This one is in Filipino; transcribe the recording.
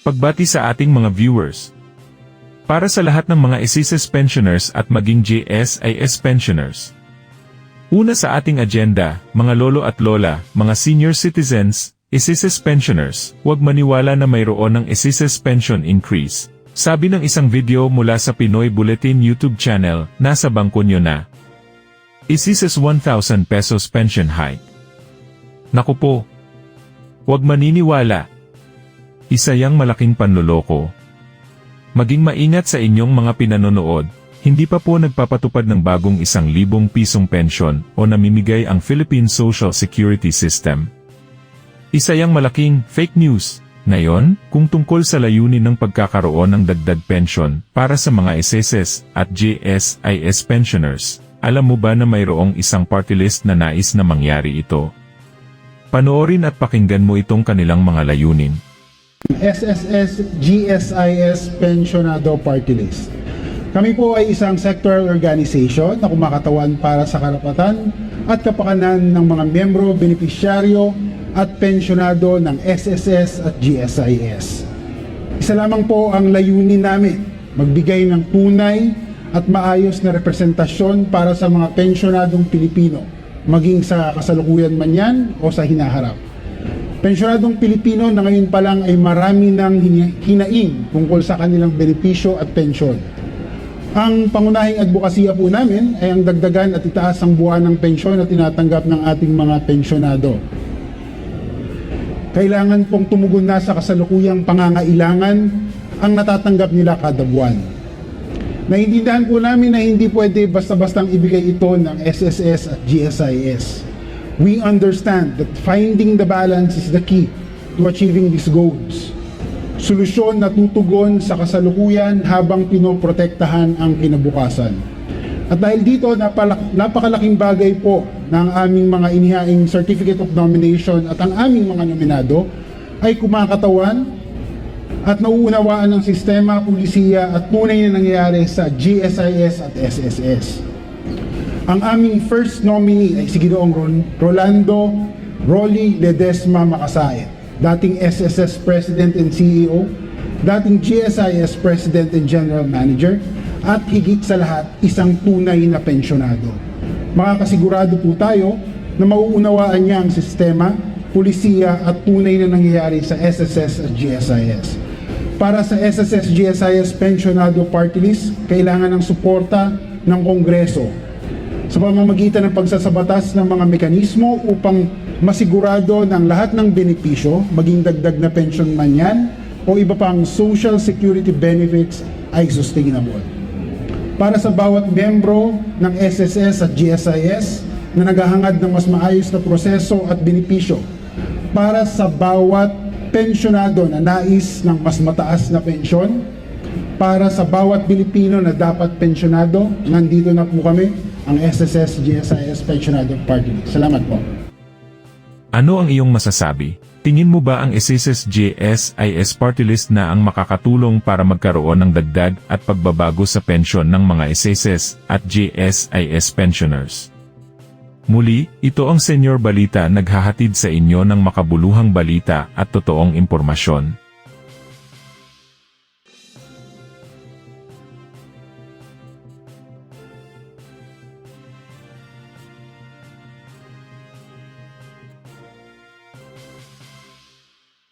Pagbati sa ating mga viewers. Para sa lahat ng mga SSS pensioners at maging GSIS pensioners. Una sa ating agenda, mga lolo at lola, mga senior citizens, SSS pensioners, huwag maniwala na mayroon ng SSS pension increase. Sabi ng isang video mula sa Pinoy Bulletin YouTube channel, nasa bangko nyo na. SSS 1,000 pesos pension hike. Naku po. Huwag maniniwala. Isa yang malaking panloloko. Maging maingat sa inyong mga pinanonood, hindi pa po nagpapatupad ng bagong 1,000 pisong pensyon o namimigay ang Philippine Social Security System. Isa yang malaking fake news. Ngayon, kung tungkol sa layunin ng pagkakaroon ng dagdag pensyon para sa mga SSS at GSIS pensioners, alam mo ba na mayroong isang party list na nais na mangyari ito? Panoorin at pakinggan mo itong kanilang mga layunin. SSS GSIS Pensionado Party List. Kami po ay isang sectoral organization na kumakatawan para sa karapatan at kapakanan ng mga miyembro, benepisyaryo at pensionado ng SSS at GSIS. Isa lamang po ang layunin namin, magbigay ng tunay at maayos na representasyon para sa mga pensionadong Pilipino, maging sa kasalukuyan man yan o sa hinaharap. Pensyonadong Pilipino na ngayon pa lang ay marami ng hinaing tungkol sa kanilang benepisyo at pensyon. Ang pangunahing advokasya po namin ay ang dagdagan at itaas ang buwan ng pensyon na tinatanggap ng ating mga pensyonado. Kailangan pong tumugon na sa kasalukuyang pangangailangan ang natatanggap nila kada buwan. Naiintindihan po namin na hindi pwede basta-bastang ibigay ito ng SSS at GSIS. We understand that finding the balance is the key to achieving these goals. Solusyon na tutugon sa kasalukuyan habang pinoprotektahan ang kinabukasan. At dahil dito, napakalaking bagay po ng aming mga inihaing Certificate of Nomination at ang aming mga nominado ay kumakatawan at nauunawaan ng sistema, pulisiya at tunay na nangyayari sa GSIS at SSS. Ang aming first nominee ay si Ginoong Rolando Rolly Ledesma Makasaet, dating SSS President and CEO, dating GSIS President and General Manager, at higit sa lahat, isang tunay na pensyonado. Makakasigurado po tayo na mauunawaan niya ang sistema, pulisiya at tunay na nangyayari sa SSS at GSIS. Para sa SSS GSIS Pensionado Party List, kailangan ng suporta ng Kongreso sa pamamagitan ng pagsasabatas ng mga mekanismo upang masigurado ng lahat ng benepisyo, maging dagdag na pension man yan o iba pang social security benefits ay sustainable. Para sa bawat membro ng SSS at GSIS na naghahangad ng mas maayos na proseso at benepisyo, para sa bawat pensyonado na nais ng mas mataas na pensyon, para sa bawat Pilipino na dapat pensyonado, nandito na po kami, ang SSS GSIS Pensionado Party. Salamat po. Ano ang iyong masasabi? Tingin mo ba ang SSS GSIS Party List na ang makakatulong para magkaroon ng dagdag at pagbabago sa pensyon ng mga SSS at GSIS pensioners? Muli, ito ang Senyor Balita naghahatid sa inyo ng makabuluhang balita at totoong impormasyon.